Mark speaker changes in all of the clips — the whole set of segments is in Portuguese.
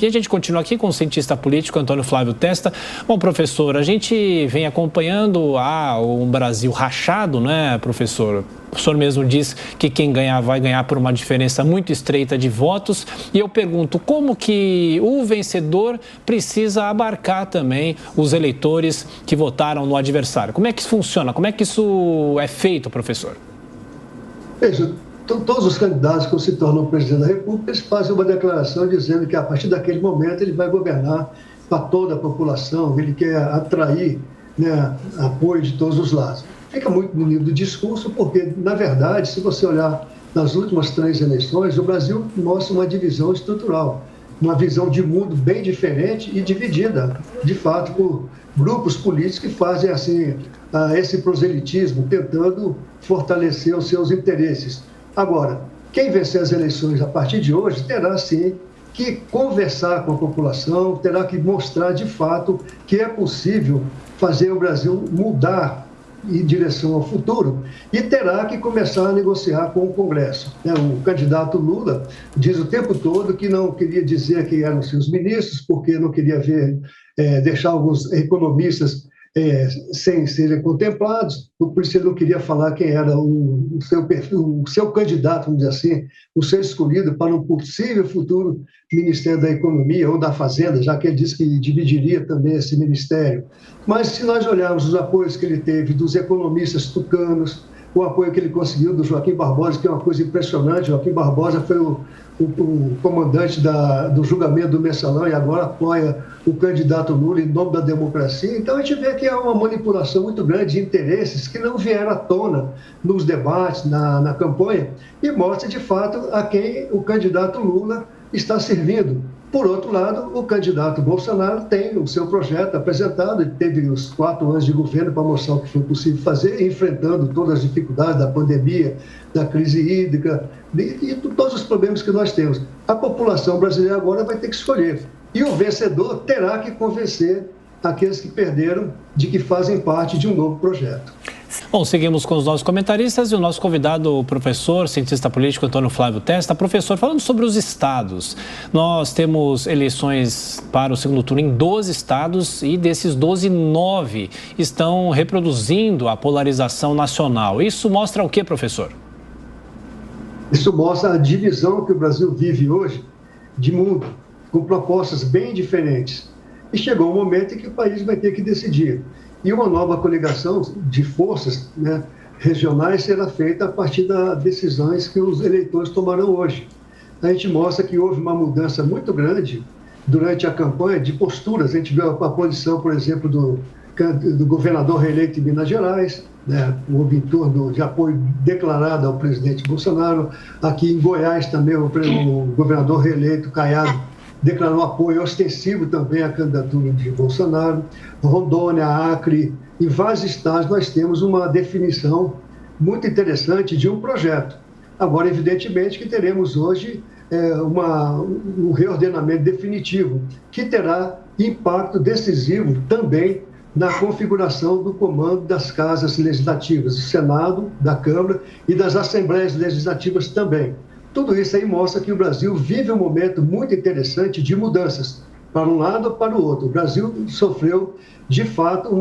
Speaker 1: E a gente continua aqui com o cientista político Antônio Flávio Testa. Bom, professor, a gente vem acompanhando um Brasil rachado, né, professor? O senhor mesmo diz que quem ganhar vai ganhar por uma diferença muito estreita de votos. E eu pergunto, como que o vencedor precisa abarcar também os eleitores que votaram no adversário? Como é que isso funciona? Como é que isso é feito, professor?
Speaker 2: Veja, todos os candidatos que se tornam presidente da República, eles fazem uma declaração dizendo que a partir daquele momento ele vai governar para toda a população, ele quer atrair, né, apoio de todos os lados. Fica muito no nível do discurso, porque, na verdade, se você olhar nas últimas 3 eleições, o Brasil mostra uma divisão estrutural, uma visão de mundo bem diferente e dividida, de fato, por grupos políticos que fazem assim esse proselitismo, tentando fortalecer os seus interesses. Agora, quem vencer as eleições a partir de hoje terá, sim, que conversar com a população, terá que mostrar, de fato, que é possível fazer o Brasil mudar em direção ao futuro e terá que começar a negociar com o Congresso. O candidato Lula diz o tempo todo que não queria dizer que eram seus ministros, porque não queria deixar alguns economistas sem serem contemplados, por isso ele não queria falar quem era o seu candidato, vamos dizer assim, o seu escolhido para um possível futuro Ministério da Economia ou da Fazenda, já que ele disse que dividiria também esse ministério. Mas se nós olharmos os apoios que ele teve dos economistas tucanos, o apoio que ele conseguiu do Joaquim Barbosa, que é uma coisa impressionante. Joaquim Barbosa foi o comandante do julgamento do Mensalão e agora apoia o candidato Lula em nome da democracia. Então a gente vê que há uma manipulação muito grande de interesses que não vieram à tona nos debates, na campanha, e mostra de fato a quem o candidato Lula está servindo. Por outro lado, o candidato Bolsonaro tem o seu projeto apresentado, ele teve os 4 anos de governo para mostrar o que foi possível fazer, enfrentando todas as dificuldades da pandemia, da crise hídrica e todos os problemas que nós temos. A população brasileira agora vai ter que escolher. E o vencedor terá que convencer aqueles que perderam de que fazem parte de um novo projeto.
Speaker 1: Bom, seguimos com os nossos comentaristas e o nosso convidado, o professor, cientista político Antônio Flávio Testa. Professor, falando sobre os estados, nós temos eleições para o segundo turno em 12 estados e desses 12, 9 estão reproduzindo a polarização nacional. Isso mostra o que, professor?
Speaker 2: Isso mostra a divisão que o Brasil vive hoje de mundo, com propostas bem diferentes. E chegou um momento em que o país vai ter que decidir. E uma nova coligação de forças, né, regionais será feita a partir das decisões que os eleitores tomarão hoje. A gente mostra que houve uma mudança muito grande durante a campanha de posturas. A gente viu a posição, por exemplo, do governador reeleito em Minas Gerais, né, houve em torno de apoio declarado ao presidente Bolsonaro. Aqui em Goiás também o governador reeleito Caiado declarou apoio ostensivo também à candidatura de Bolsonaro. Rondônia, Acre, em vários estados nós temos uma definição muito interessante de um projeto. Agora, evidentemente, que teremos hoje um reordenamento definitivo, que terá impacto decisivo também na configuração do comando das casas legislativas, do Senado, da Câmara e das Assembleias Legislativas também. Tudo isso aí mostra que o Brasil vive um momento muito interessante de mudanças, para um lado ou para o outro. O Brasil sofreu, de fato,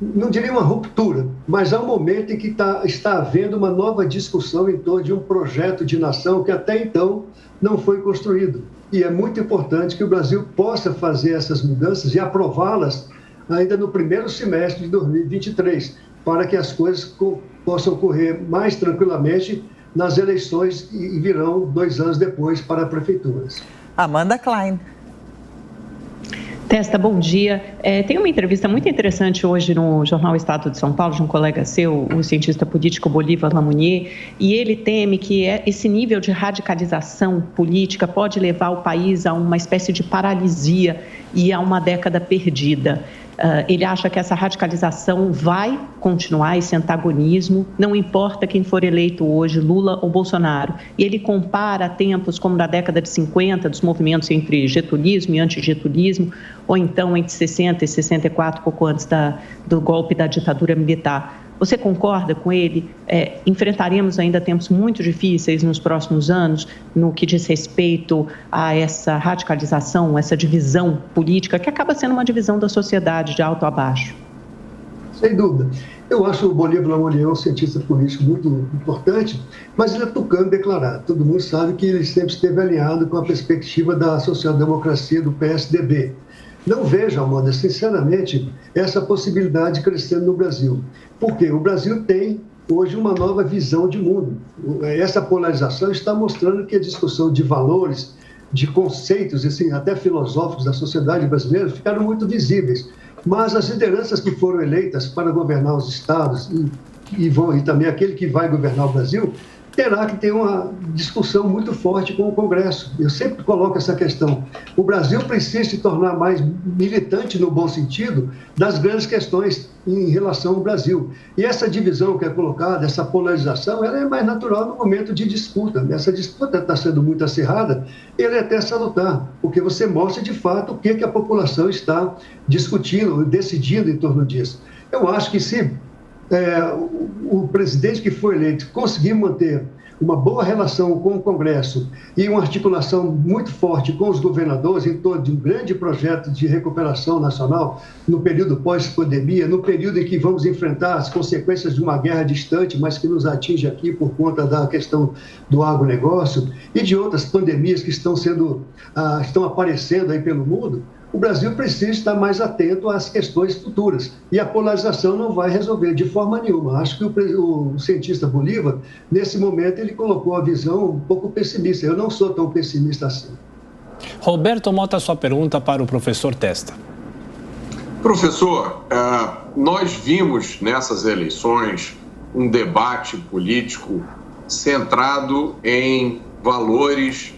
Speaker 2: não diria uma ruptura, mas há um momento em que está havendo uma nova discussão em torno de um projeto de nação que até então não foi construído. E é muito importante que o Brasil possa fazer essas mudanças e aprová-las ainda no primeiro semestre de 2023, para que as coisas possam ocorrer mais tranquilamente nas eleições que virão 2 anos depois para prefeituras.
Speaker 3: Amanda Klein.
Speaker 4: Testa, bom dia. Tem uma entrevista muito interessante hoje no jornal Estado de São Paulo, de um colega seu, o cientista político Bolívar Lamounier, e ele teme que esse nível de radicalização política pode levar o país a uma espécie de paralisia e a uma década perdida. Ele acha que essa radicalização vai continuar, esse antagonismo, não importa quem for eleito hoje, Lula ou Bolsonaro. E ele compara tempos como na década de 50, dos movimentos entre getulismo e antigetulismo, ou então entre 60 e 64, pouco antes do golpe da ditadura militar. Você concorda com ele? Enfrentaremos ainda tempos muito difíceis nos próximos anos no que diz respeito a essa radicalização, essa divisão política, que acaba sendo uma divisão da sociedade de alto a baixo?
Speaker 2: Sem dúvida. Eu acho o Bolívar Lamonier um cientista político muito importante, mas ele é tucano declarado. Todo mundo sabe que ele sempre esteve alinhado com a perspectiva da social-democracia do PSDB. Não vejo, Amanda, sinceramente, essa possibilidade crescendo no Brasil. Porque o Brasil tem hoje uma nova visão de mundo. Essa polarização está mostrando que a discussão de valores, de conceitos, assim, até filosóficos da sociedade brasileira ficaram muito visíveis. Mas as lideranças que foram eleitas para governar os estados e também aquele que vai governar o Brasil, terá que ter uma discussão muito forte com o Congresso. Eu sempre coloco essa questão. O Brasil precisa se tornar mais militante, no bom sentido, das grandes questões em relação ao Brasil. E essa divisão que é colocada, essa polarização, ela é mais natural no momento de disputa. Essa disputa está sendo muito acirrada, e ela é até salutar, porque você mostra, de fato, o que a população está discutindo, decidindo em torno disso. Eu acho que se o presidente que foi eleito conseguir manter uma boa relação com o Congresso e uma articulação muito forte com os governadores em torno de um grande projeto de recuperação nacional no período pós-pandemia, no período em que vamos enfrentar as consequências de uma guerra distante, mas que nos atinge aqui por conta da questão do agronegócio e de outras pandemias que estão aparecendo aí pelo mundo, o Brasil precisa estar mais atento às questões futuras. E a polarização não vai resolver de forma nenhuma. Acho que o cientista Bolívar, nesse momento, ele colocou a visão um pouco pessimista. Eu não sou tão pessimista assim.
Speaker 1: Roberto Mota, sua pergunta para o professor Testa.
Speaker 3: Professor, nós vimos nessas eleições um debate político centrado em valores,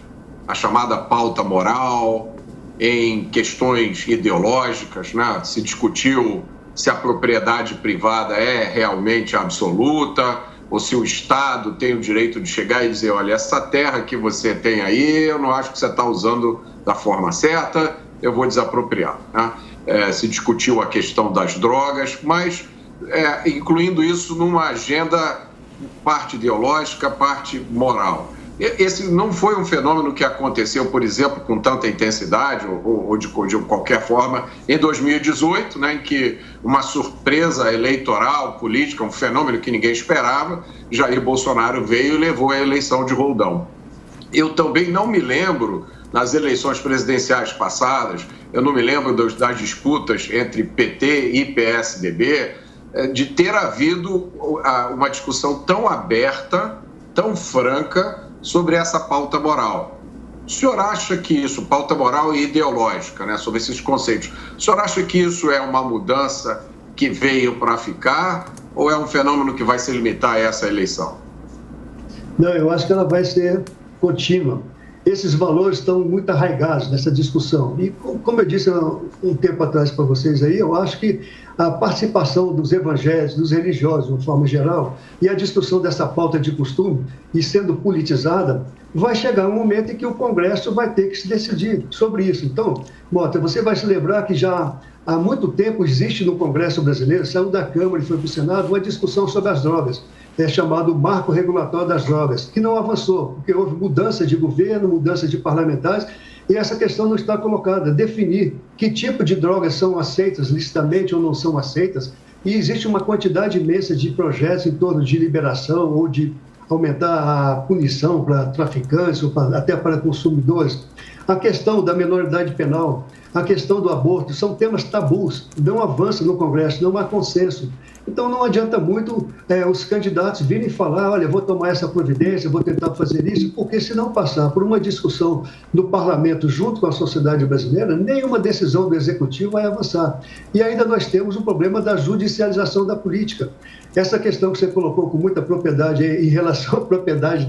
Speaker 3: a chamada pauta moral, em questões ideológicas, né? Se discutiu se a propriedade privada é realmente absoluta ou se o Estado tem o direito de chegar e dizer, olha, essa terra que você tem aí, eu não acho que você está usando da forma certa, eu vou desapropriar, né? Se discutiu a questão das drogas, mas incluindo isso numa agenda parte ideológica, parte moral. Esse não foi um fenômeno que aconteceu, por exemplo, com tanta intensidade ou de qualquer forma em 2018, né, em que uma surpresa eleitoral, política, um fenômeno que ninguém esperava, Jair Bolsonaro veio e levou a eleição de roldão. Eu também não me lembro, nas eleições presidenciais passadas, eu não me lembro das disputas entre PT e PSDB, de ter havido uma discussão tão aberta, tão franca, sobre essa pauta moral. O senhor acha que isso, pauta moral e ideológica, né, sobre esses conceitos, o senhor acha que isso é uma mudança que veio para ficar ou é um fenômeno que vai se limitar a essa eleição?
Speaker 2: Não, eu acho que ela vai ser contínua. Esses valores estão muito arraigados nessa discussão. E, como eu disse um tempo atrás para vocês aí, eu acho que a participação dos evangélicos, dos religiosos, de uma forma geral, e a discussão dessa pauta de costume, e sendo politizada, vai chegar um momento em que o Congresso vai ter que se decidir sobre isso. Então, Mota, você vai se lembrar que já há muito tempo existe no Congresso brasileiro, saiu da Câmara e foi para o Senado, uma discussão sobre as drogas. É chamado Marco Regulatório das Drogas, que não avançou, porque houve mudança de governo, mudança de parlamentares, e essa questão não está colocada. Definir que tipo de drogas são aceitas licitamente ou não são aceitas, e existe uma quantidade imensa de projetos em torno de liberação ou de aumentar a punição para traficantes, ou até para consumidores. A questão da menoridade penal, a questão do aborto, são temas tabus, não avança no Congresso, não há consenso. Então, não adianta muito os candidatos virem falar, olha, vou tomar essa providência, vou tentar fazer isso, porque se não passar por uma discussão no parlamento junto com a sociedade brasileira, nenhuma decisão do executivo vai avançar. E ainda nós temos o problema da judicialização da política. Essa questão que você colocou com muita propriedade em relação à propriedade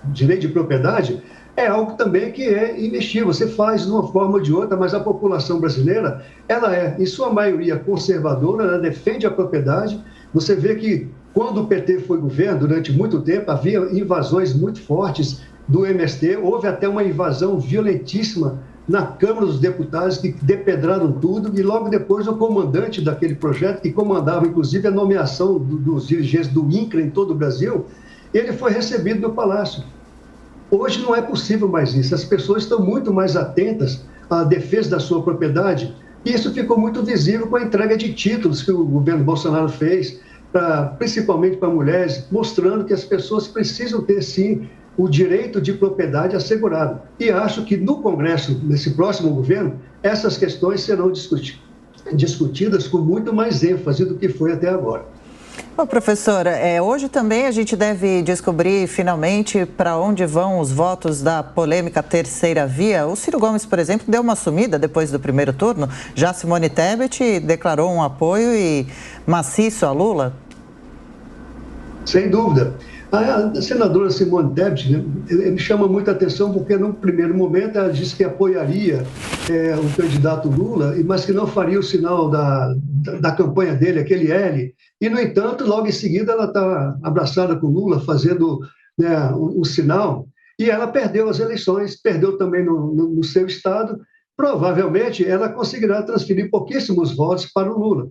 Speaker 2: direito de propriedade, é algo também que é investir. Você faz de uma forma ou de outra, mas a população brasileira, ela é, em sua maioria, conservadora, ela defende a propriedade. Você vê que, quando o PT foi governo, durante muito tempo, havia invasões muito fortes do MST, houve até uma invasão violentíssima na Câmara dos Deputados, que depedraram tudo, e logo depois o comandante daquele projeto, que comandava inclusive a nomeação dos dirigentes do INCRA em todo o Brasil, ele foi recebido no Palácio. Hoje não é possível mais isso, as pessoas estão muito mais atentas à defesa da sua propriedade, e isso ficou muito visível com a entrega de títulos que o governo Bolsonaro fez, principalmente para mulheres, mostrando que as pessoas precisam ter, sim, o direito de propriedade assegurado. E acho que no Congresso, nesse próximo governo, essas questões serão discutidas com muito mais ênfase do que foi até agora.
Speaker 5: Bom, professora, hoje também a gente deve descobrir finalmente para onde vão os votos da polêmica terceira via. O Ciro Gomes, por exemplo, deu uma sumida depois do primeiro turno. Já Simone Tebet declarou um apoio maciço a Lula?
Speaker 2: Sem dúvida. A senadora Simone Tebet, né, me chama muita atenção porque, no primeiro momento, ela disse que apoiaria o candidato Lula, mas que não faria o sinal da campanha dele, aquele L. E, no entanto, logo em seguida, ela está abraçada com Lula, fazendo, né, o sinal, e ela perdeu as eleições, perdeu também no seu estado. Provavelmente, ela conseguirá transferir pouquíssimos votos para o Lula.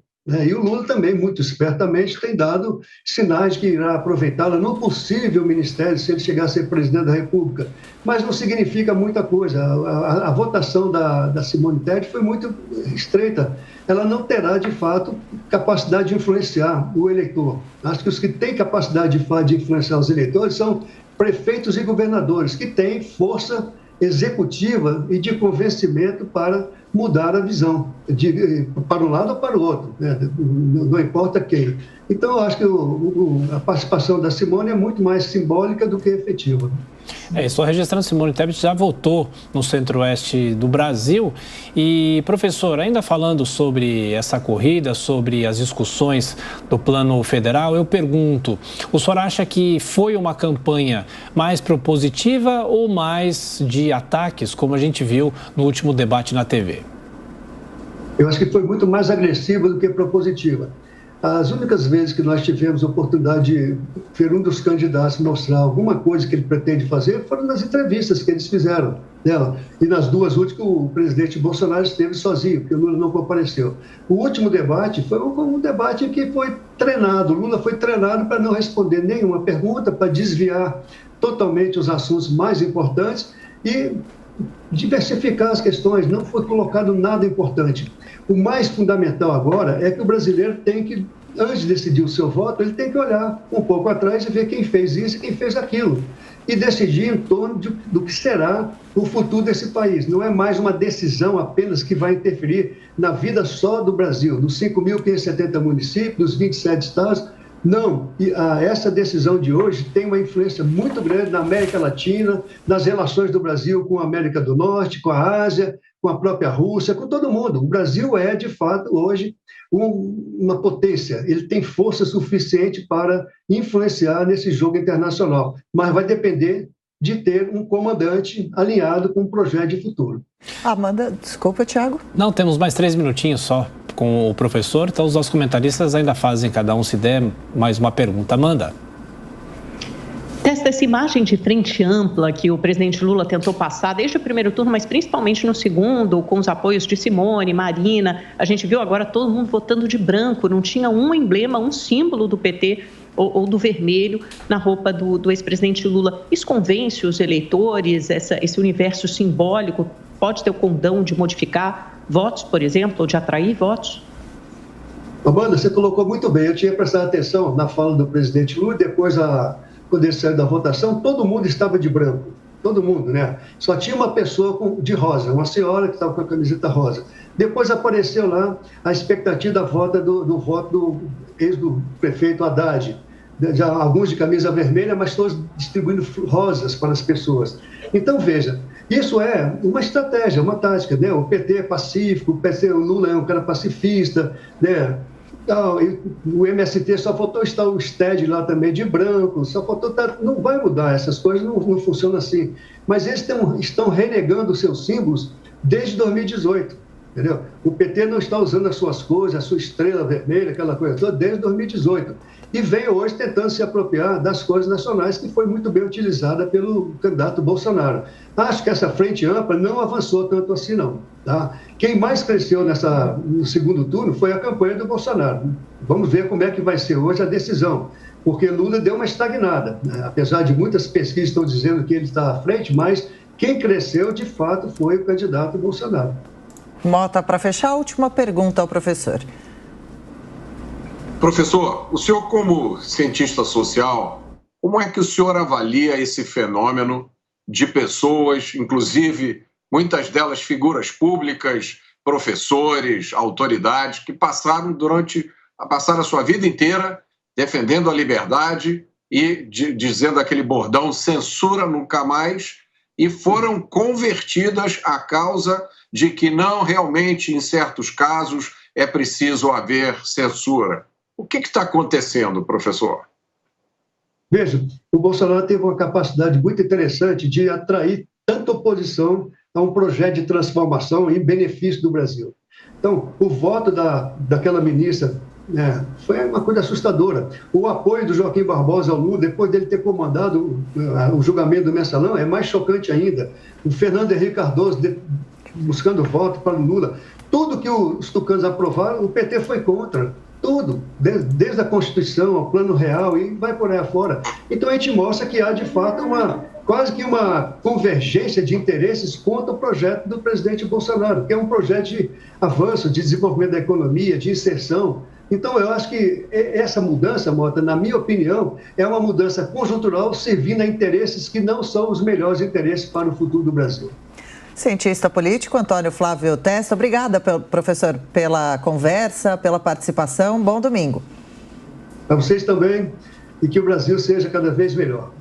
Speaker 2: E o Lula também, muito espertamente, tem dado sinais que irá aproveitá-la no possível ministério, se ele chegar a ser presidente da República. Mas não significa muita coisa. A votação da Simone Tebet foi muito estreita. Ela não terá, de fato, capacidade de influenciar o eleitor. Acho que os que têm capacidade, de fato, de influenciar os eleitores são prefeitos e governadores, que têm força executiva e de convencimento para mudar a visão, para um lado ou para o outro, né? Não importa quem. Então, eu acho que a participação da Simone é muito mais simbólica do que efetiva.
Speaker 1: Estou registrando, Simone Tebet já votou no centro-oeste do Brasil. E, professor, ainda falando sobre essa corrida, sobre as discussões do plano federal, eu pergunto, o senhor acha que foi uma campanha mais propositiva ou mais de ataques, como a gente viu no último debate na TV?
Speaker 2: Eu acho que foi muito mais agressiva do que propositiva. As únicas vezes que nós tivemos a oportunidade de ver um dos candidatos mostrar alguma coisa que ele pretende fazer foram nas entrevistas que eles fizeram, né? E nas duas últimas o presidente Bolsonaro esteve sozinho, porque o Lula não compareceu. O último debate foi um debate que foi treinado. O Lula foi treinado para não responder nenhuma pergunta, para desviar totalmente os assuntos mais importantes e diversificar as questões. Não foi colocado nada importante. O mais fundamental agora é que o brasileiro tem que, antes de decidir o seu voto, ele tem que olhar um pouco atrás e ver quem fez isso e quem fez aquilo. E decidir em torno do que será o futuro desse país. Não é mais uma decisão apenas que vai interferir na vida só do Brasil, dos 5.570 municípios, dos 27 estados. Não, essa decisão de hoje tem uma influência muito grande na América Latina, nas relações do Brasil com a América do Norte, com a Ásia, com a própria Rússia, com todo mundo. O Brasil é, de fato, hoje, uma potência. Ele tem força suficiente para influenciar nesse jogo internacional, mas vai depender de ter um comandante alinhado com um projeto de futuro.
Speaker 5: Amanda, desculpa, Thiago.
Speaker 1: Não, temos mais 3 minutinhos só com o professor, então os nossos comentaristas ainda fazem, cada um se der, mais uma pergunta. Amanda.
Speaker 4: Essa imagem de frente ampla que o presidente Lula tentou passar desde o primeiro turno, mas principalmente no segundo, com os apoios de Simone, Marina, a gente viu agora todo mundo votando de branco, não tinha um emblema, um símbolo do PT ou do vermelho na roupa do ex-presidente Lula. Isso convence os eleitores, esse universo simbólico pode ter o condão de modificar votos, por exemplo, ou de atrair votos?
Speaker 2: Amanda, você colocou muito bem. Eu tinha prestado atenção na fala do presidente Lula, depois, quando ele saiu da votação, todo mundo estava de branco. Todo mundo, né? Só tinha uma pessoa de rosa, uma senhora que estava com a camiseta rosa. Depois apareceu lá a expectativa da volta do voto do ex-prefeito Haddad. Já alguns de camisa vermelha, mas todos distribuindo rosas para as pessoas. Então, veja, isso é uma estratégia, uma tática, né? O PT é pacífico, o Lula é um cara pacifista, né? O MST só faltou estar o STED lá também de branco, só faltou não vai mudar, essas coisas não funcionam assim. Mas eles estão renegando os seus símbolos desde 2018. entendeu? O PT não está usando as suas cores, a sua estrela vermelha, aquela coisa toda, desde 2018. E vem hoje tentando se apropriar das cores nacionais, que foi muito bem utilizada pelo candidato Bolsonaro. Acho que essa frente ampla não avançou tanto assim, não. Tá? Quem mais cresceu no segundo turno foi a campanha do Bolsonaro. Vamos ver como é que vai ser hoje a decisão, porque Lula deu uma estagnada, né? Apesar de muitas pesquisas estão dizendo que ele está à frente, mas quem cresceu, de fato, foi o candidato Bolsonaro.
Speaker 5: Mota, para fechar, a última pergunta ao professor.
Speaker 3: Professor, o senhor como cientista social, como é que o senhor avalia esse fenômeno de pessoas, inclusive muitas delas figuras públicas, professores, autoridades, que passaram a sua vida inteira defendendo a liberdade e dizendo aquele bordão censura nunca mais, e foram convertidas à causa de que não realmente, em certos casos, é preciso haver censura. O que está acontecendo, professor?
Speaker 2: Veja, o Bolsonaro teve uma capacidade muito interessante de atrair tanta oposição a um projeto de transformação em benefício do Brasil. Então, o voto daquela ministra foi uma coisa assustadora. O apoio do Joaquim Barbosa ao Lula, depois dele ter comandado o julgamento do Mensalão, é mais chocante ainda. O Fernando Henrique Cardoso buscando voto para o Lula. Tudo que os tucanos aprovaram, o PT foi contra. Tudo, desde a Constituição ao Plano Real e vai por aí afora. Então a gente mostra que há de fato quase que uma convergência de interesses contra o projeto do presidente Bolsonaro, que é um projeto de avanço, de desenvolvimento da economia, de inserção. Então eu acho que essa mudança, Mota, na minha opinião, é uma mudança conjuntural servindo a interesses que não são os melhores interesses para o futuro do Brasil.
Speaker 5: Cientista político Antônio Flávio Testa, obrigada, professor, pela conversa, pela participação. Bom domingo.
Speaker 2: Para vocês também, e que o Brasil seja cada vez melhor.